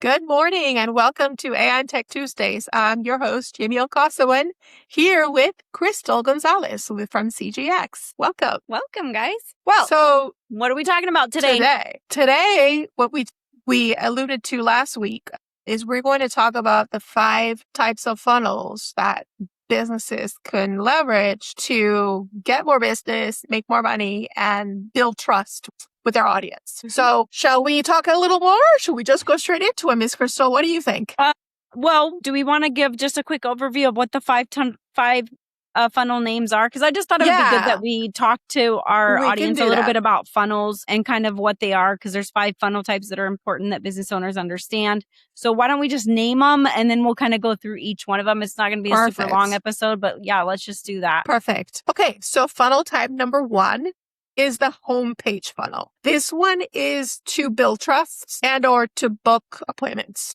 Good morning and welcome to AI and Tech Tuesdays. I'm your host, Yamille, here with Crystal Gonzalez from CGX. Welcome. Welcome, guys. So What are we talking about today? Today, what we alluded to last week is we're going to talk about the 5 types of funnels that businesses can leverage to get more business, make more money, and build trust with their audience. So shall we talk a little more, or should we just go straight into it, Miss Crystal? What do you think? Do we want to give just a quick overview of what the five funnel names are? Because I just thought it would be good that we talk to our audience a little bit about funnels and kind of what they are, because there's 5 funnel types that are important that business owners understand. So why don't we just name them and then we'll kind of go through each one of them. It's not going to be a super long episode, but yeah, let's just do that. Perfect. Okay, so funnel type number 1 is the homepage funnel. This one is to build trust and or to book appointments.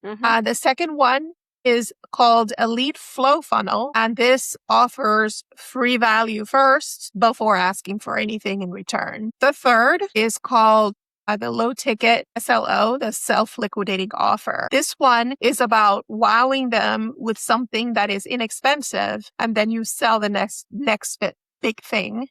The second one is called a lead flow funnel, and this offers free value first before asking for anything in return. The third is called the low ticket SLO, the self-liquidating offer. This one is about wowing them with something that is inexpensive, and then you sell the next big thing.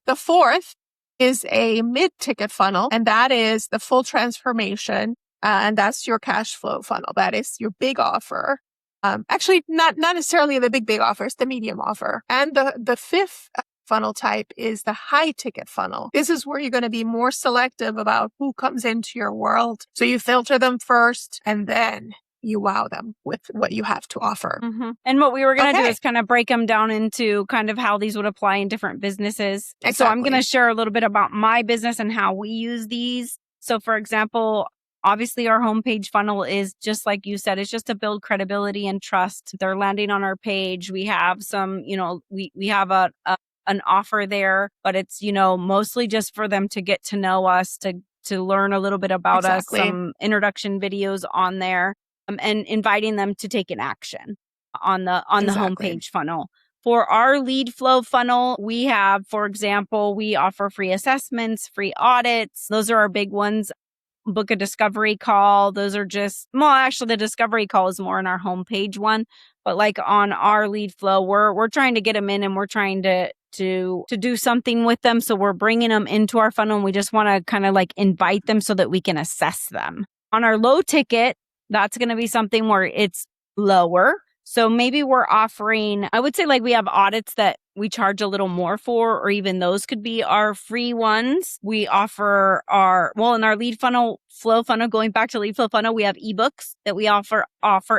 The fourth is a mid-ticket funnel, and that is the full transformation. And that's your cash flow funnel. That is your big offer. Actually, not necessarily the big offer, it's the medium offer. And the fifth funnel type is the high ticket funnel. This is where you're going to be more selective about who comes into your world. So you filter them first and then you wow them with what you have to offer. And what we were going to do is kind of break them down into kind of how these would apply in different businesses. Exactly. So I'm going to share a little bit about my business and how we use these. So for example, obviously our homepage funnel is just like you said, it's just to build credibility and trust. They're landing on our page. We have some, we have an offer there, but it's, mostly just for them to get to know us, to learn a little bit about us, some introduction videos on there. And inviting them to take an action on the homepage funnel. For our lead flow funnel, we have, for example, we offer free assessments, free audits. Those are our big ones. Book a discovery call. Those are actually the discovery call is more in our homepage one, but like on our lead flow, we're trying to get them in and we're trying to do something with them. So we're bringing them into our funnel and we just want to kind of like invite them so that we can assess them. On our low ticket, that's going to be something where it's lower. So maybe we're offering, I would say like we have audits that we charge a little more for, or even those could be our free ones. We offer in our lead flow funnel, going back to lead flow funnel, we have ebooks that we offer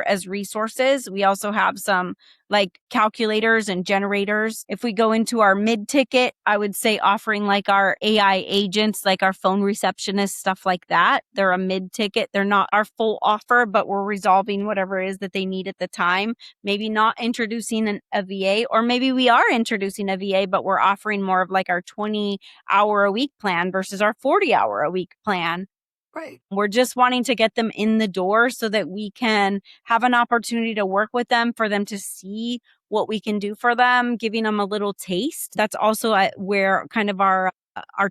as resources. We also have some like calculators and generators. If we go into our mid ticket, I would say offering like our AI agents, like our phone receptionists, stuff like that. They're a mid ticket. They're not our full offer, but we're resolving whatever it is that they need at the time. Maybe not introducing a VA, or maybe we are introducing a VA, but we're offering more of like our 20-hour-a-week plan versus our 40-hour-a-week plan. Right. We're just wanting to get them in the door so that we can have an opportunity to work with them, for them to see what we can do for them, giving them a little taste. That's also where kind of our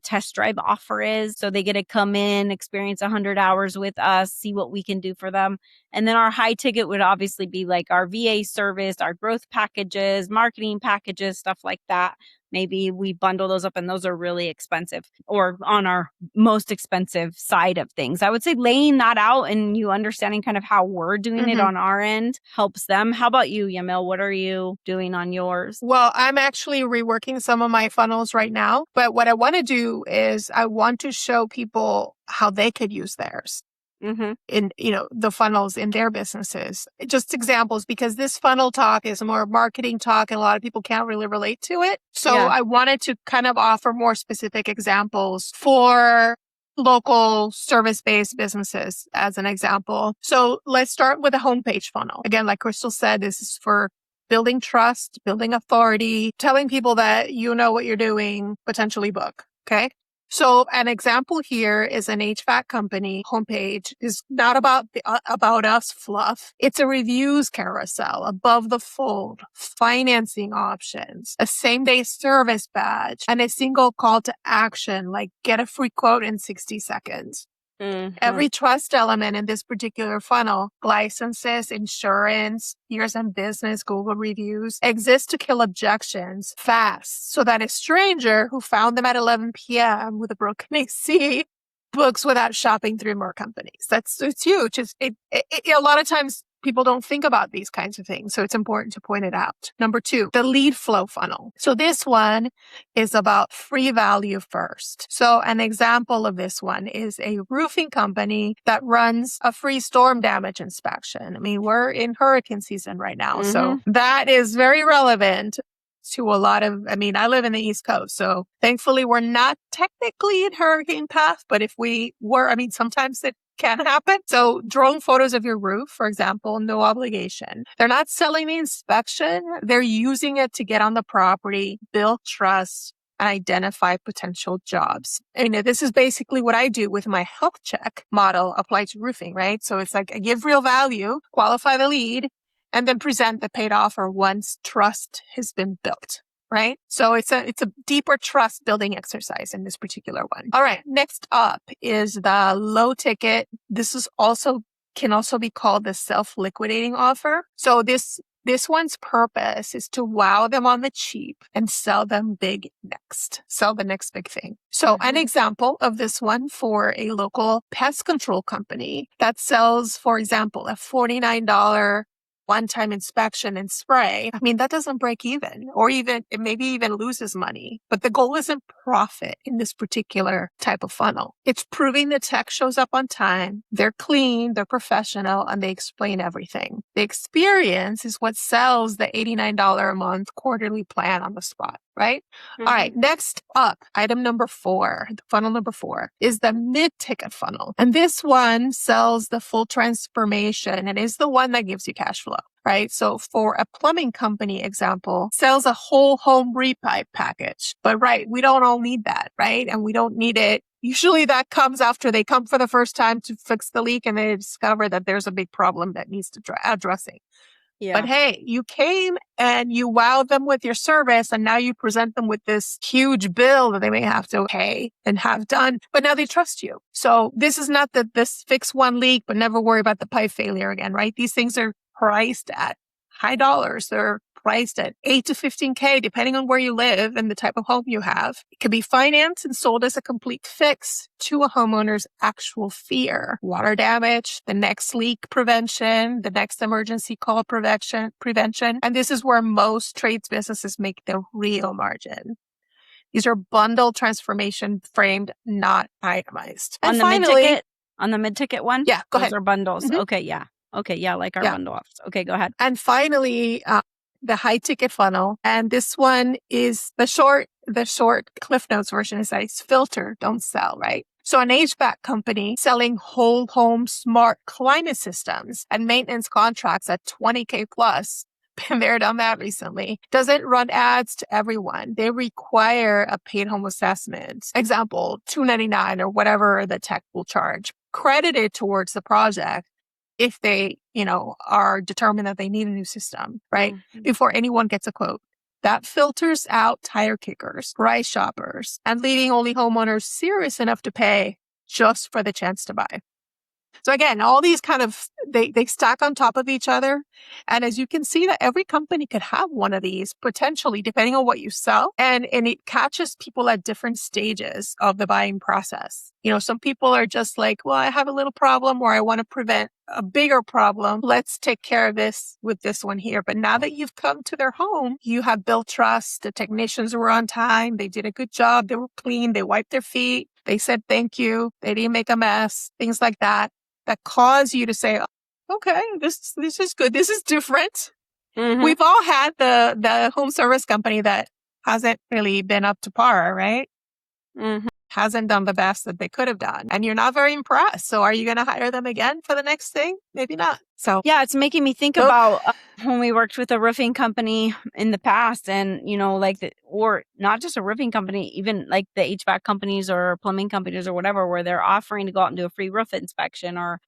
test drive offer is. So they get to come in, experience 100 hours with us, see what we can do for them. And then our high ticket would obviously be like our VA service, our growth packages, marketing packages, stuff like that. Maybe we bundle those up and those are really expensive, or on our most expensive side of things. I would say laying that out and you understanding kind of how we're doing it on our end helps them. How about you, Yamille? What are you doing on yours? Well, I'm actually reworking some of my funnels right now, but what I want to do is I want to show people how they could use theirs. In the funnels in their businesses. Just examples, because this funnel talk is more marketing talk and a lot of people can't really relate to it. So I wanted to kind of offer more specific examples for local service-based businesses as an example. So let's start with a homepage funnel. Again, like Crystal said, this is for building trust, building authority, telling people that you know what you're doing, potentially book. Okay. So an example here is an HVAC company homepage is not about the about us fluff. It's a reviews carousel, above the fold, financing options, a same day service badge, and a single call to action like get a free quote in 60 seconds. Every trust element in this particular funnel, licenses, insurance, years in business, Google reviews, exists to kill objections fast so that a stranger who found them at 11 p.m. with a broken AC books without shopping through more companies. It's huge. A lot of times people don't think about these kinds of things, so it's important to point it out. Number 2, the lead flow funnel. So this one is about free value first. So an example of this one is a roofing company that runs a free storm damage inspection. I mean, we're in hurricane season right now, so that is very relevant to a lot of, I live in the East Coast, so thankfully we're not technically in hurricane path, but if we were, sometimes it can happen. So drone photos of your roof, for example, no obligation. They're not selling the inspection. They're using it to get on the property, build trust, and identify potential jobs. This is basically what I do with my health check model applied to roofing, right? So it's like I give real value, qualify the lead, and then present the paid offer once trust has been built, right? So it's a deeper trust building exercise in this particular one. All right. Next up is the low ticket. Can also be called the self-liquidating offer. So this one's purpose is to wow them on the cheap and sell them big next. Sell the next big thing. So an example of this one for a local pest control company that sells, for example, a $49 one-time inspection and spray, that doesn't break even, or even it maybe even loses money. But the goal isn't profit in this particular type of funnel. It's proving the tech shows up on time, they're clean, they're professional, and they explain everything. The experience is what sells the $89 a month quarterly plan on the spot, right? All right. Next up, item number 4, funnel number 4 is the mid-ticket funnel. And this one sells the full transformation and is the one that gives you cash flow, right? So for a plumbing company example, sells a whole home repipe package. But we don't all need that, right? And we don't need it. Usually that comes after they come for the first time to fix the leak and they discover that there's a big problem that needs to addressing. Yeah. But hey, you came and you wowed them with your service, and now you present them with this huge bill that they may have to pay and have done. But now they trust you. So this is not that this fix one leak, but never worry about the pipe failure again, right? These things are priced at high dollars. They're priced at $8,000 to $15,000, depending on where you live and the type of home you have. It can be financed and sold as a complete fix to a homeowner's actual fear. Water damage, the next leak prevention, the next emergency call prevention. And this is where most trades businesses make their real margin. These are bundled transformation framed, not itemized. And finally, on the mid-ticket one? Yeah, go ahead. Those are bundles. Okay, yeah. Okay, yeah, like our bundle offers. Okay, go ahead. And finally, the high ticket funnel. And this one is the short Cliff Notes version is that it's filter, don't sell, right? So an HVAC company selling whole home smart climate systems and maintenance contracts at $20,000 plus. Been there, done that recently. Doesn't run ads to everyone. They require a paid home assessment. Example, $299 or whatever the tech will charge, credited towards the project if they, are determined that they need a new system, right? Before anyone gets a quote. That filters out tire kickers, price shoppers, and leaving only homeowners serious enough to pay just for the chance to buy. So again, all these kind of, they stack on top of each other. And as you can see that every company could have one of these potentially, depending on what you sell. And it catches people at different stages of the buying process. Some people are just like, well, I have a little problem or I want to prevent a bigger problem. Let's take care of this with this one here. But now that you've come to their home, you have built trust. The technicians were on time. They did a good job. They were clean. They wiped their feet. They said thank you. They didn't make a mess. Things like that cause you to say, okay, this is good. This is different. We've all had the home service company that hasn't really been up to par, right? Hasn't done the best that they could have done. And you're not very impressed. So are you going to hire them again for the next thing? Maybe not. So yeah, it's making me think about when we worked with a roofing company in the past and, or not just a roofing company, even like the HVAC companies or plumbing companies or whatever, where they're offering to go out and do a free roof inspection or,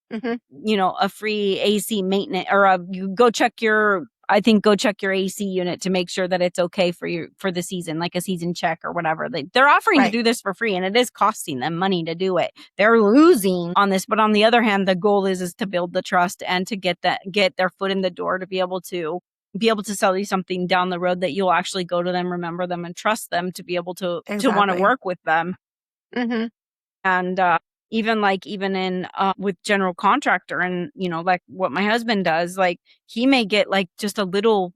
a free AC maintenance or you go check your I think go check your AC unit to make sure that it's okay for the season, like a season check or whatever. They're offering to do this for free, and it is costing them money to do it. They're losing on this, but on the other hand, the goal is to build the trust and to get their foot in the door to be able to sell you something down the road that you'll actually go to them, remember them, and trust them to be able to want to work with them. Mm-hmm. And even in with general contractor, and like what my husband does, like he may get like just a little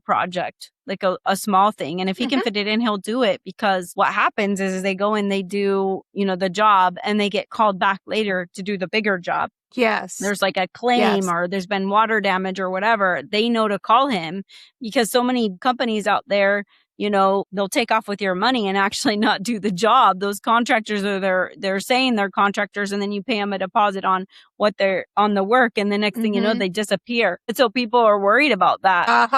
project, like a small thing, and if he can fit it in, he'll do it, because what happens is they go and they do the job, and they get called back later to do the bigger job. Yes. There's like a claim or there's been water damage or whatever. They know to call him, because so many companies out there, they'll take off with your money and actually not do the job. Those contractors they're saying they're contractors, and then you pay them a deposit on on the work, and the next thing you know, they disappear. And so people are worried about that.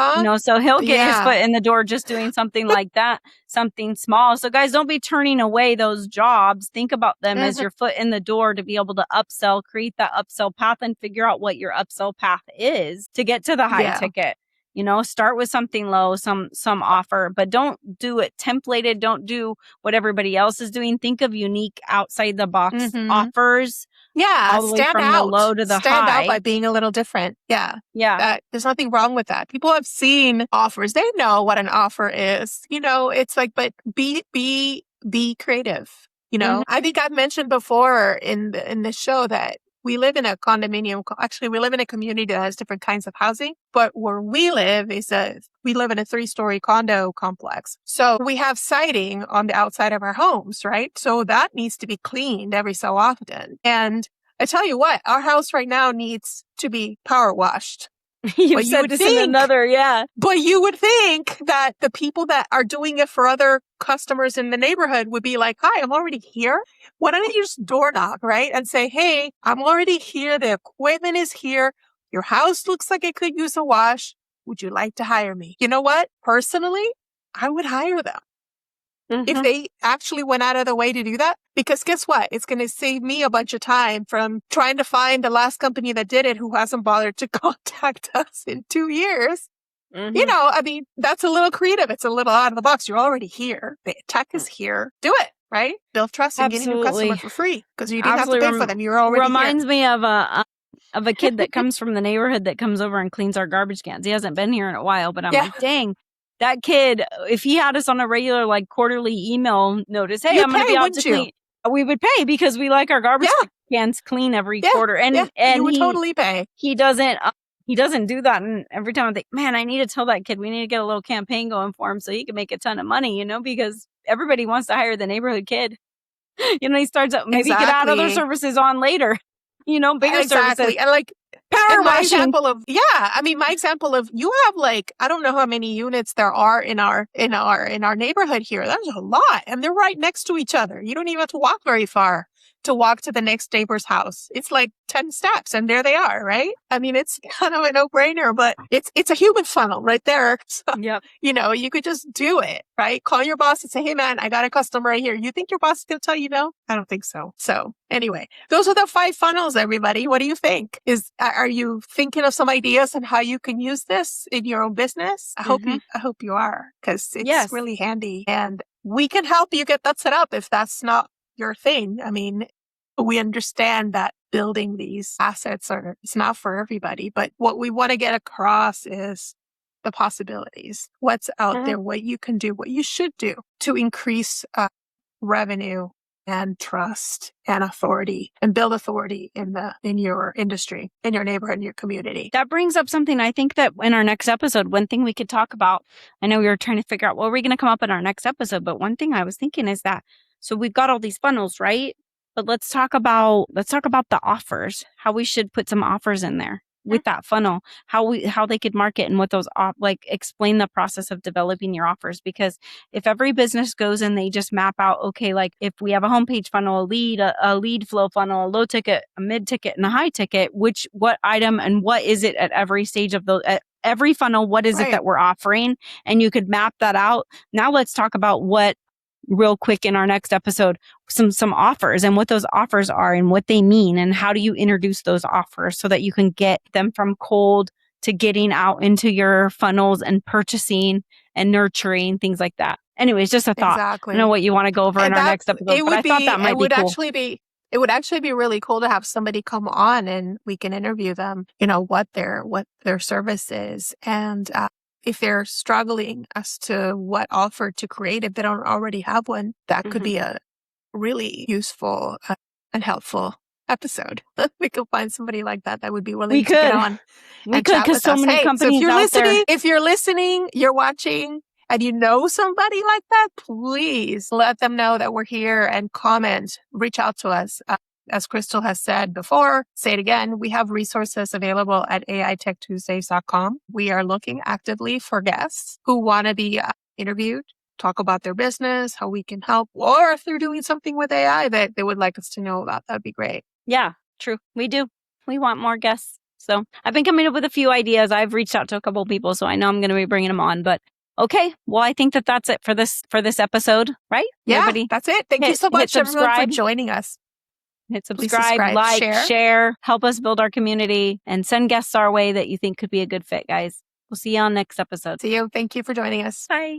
So he'll get his foot in the door just doing something like that, something small. So guys, don't be turning away those jobs. Think about them as your foot in the door to be able to upsell, create that upsell path, and figure out what your upsell path is to get to the high ticket. Start with something low, some offer, but don't do it templated. Don't do what everybody else is doing. Think of unique, outside the box offers. Yeah, all the way from the low to the high. Stand out by being a little different. Yeah. There's nothing wrong with that. People have seen offers. They know what an offer is. It's like, but be creative. I think I've mentioned before in the show that we live in a condominium. Actually, we live in a community that has different kinds of housing. But where we live we live in a 3-story condo complex. So we have siding on the outside of our homes, right? So that needs to be cleaned every so often. And I tell you what, our house right now needs to be power washed. You said this in another, But you would think that the people that are doing it for other customers in the neighborhood would be like, hi, I'm already here. Why don't you just door knock, right? And say, hey, I'm already here. The equipment is here. Your house looks like it could use a wash. Would you like to hire me? You know what? Personally, I would hire them. If they actually went out of the way to do that, because guess what? It's going to save me a bunch of time from trying to find the last company that did it who hasn't bothered to contact us in 2 years. That's a little creative. It's a little out of the box. You're already here. The tech is here. Do it, right? Build trust and get a new customer for free, because you didn't have to pay for them. You're already reminds here. me of a kid that comes from the neighborhood that comes over and cleans our garbage cans. He hasn't been here in a while, but I'm like, dang. That kid, if he had us on a regular, like quarterly email notice, hey, I'm going to be out to clean, we would pay, because we like our garbage cans clean every quarter. And you would totally pay. He doesn't do that. And every time I think, man, I need to tell that kid, we need to get a little campaign going for him so he can make a ton of money, because everybody wants to hire the neighborhood kid. He starts out, maybe he could add other services on later, bigger services. And like, power my washing. example of my example of, you have like, I don't know how many units there are in our neighborhood here. There's a lot, and they're right next to each other. You don't even have to walk very far to walk to the next neighbor's house. It's like 10 steps and there they are, right? It's kind of a no-brainer, but it's a human funnel right there. So, you could just do it, right? Call your boss and say, hey man, I got a customer right here. You think your boss is going to tell you no? I don't think so. So anyway, those are the 5 funnels, everybody. What do you think? Are you thinking of some ideas on how you can use this in your own business? I hope you are, because it's really handy, and we can help you get that set up if that's not your thing. We understand that building these assets it's not for everybody, but what we want to get across is the possibilities, what's out there, what you can do, what you should do to increase revenue and trust and authority, and build authority in your industry, in your neighborhood, in your community. That brings up something I think that in our next episode, one thing we could talk about, I know we were trying to figure out what we're going to come up in our next episode, but one thing I was thinking is that, so we've got all these funnels, right? But let's talk about the offers, how we should put some offers in there with that funnel, how they could market, and what those explain the process of developing your offers. Because if every business goes and they just map out, okay, like if we have a homepage funnel, a lead flow funnel, a low ticket, a mid ticket, and a high ticket, what item and what is it at every stage of at every funnel, what is it that we're offering? And you could map that out. Now let's talk about real quick in our next episode, some offers and what those offers are and what they mean, and how do you introduce those offers so that you can get them from cold to getting out into your funnels and purchasing and nurturing, things like that. Anyways, just a thought. Exactly. I don't know what you want to go over in our next episode, but I thought that might be cool. It would actually be really cool to have somebody come on and we can interview them, what their service is. And if they're struggling as to what offer to create, if they don't already have one, that could be a really useful and helpful episode. We could find somebody like that would be willing to get on. We could, because so many companies out there. If you're listening, you're watching, and you know somebody like that, please let them know that we're here and comment, reach out to us. As Crystal has said before, say it again, we have resources available at AITechTuesdays.com. We are looking actively for guests who want to be interviewed, talk about their business, how we can help, or if they're doing something with AI that they would like us to know about, that'd be great. Yeah, true. We do. We want more guests. So I've been coming up with a few ideas. I've reached out to a couple of people, so I know I'm going to be bringing them on, but okay. Well, I think that's it for this episode, right? Yeah, everybody, that's it. Thank you so much, everyone, for joining us. Hit subscribe, like, share, help us build our community, and send guests our way that you think could be a good fit, guys. We'll see you on next episode. See you. Thank you for joining us. Bye.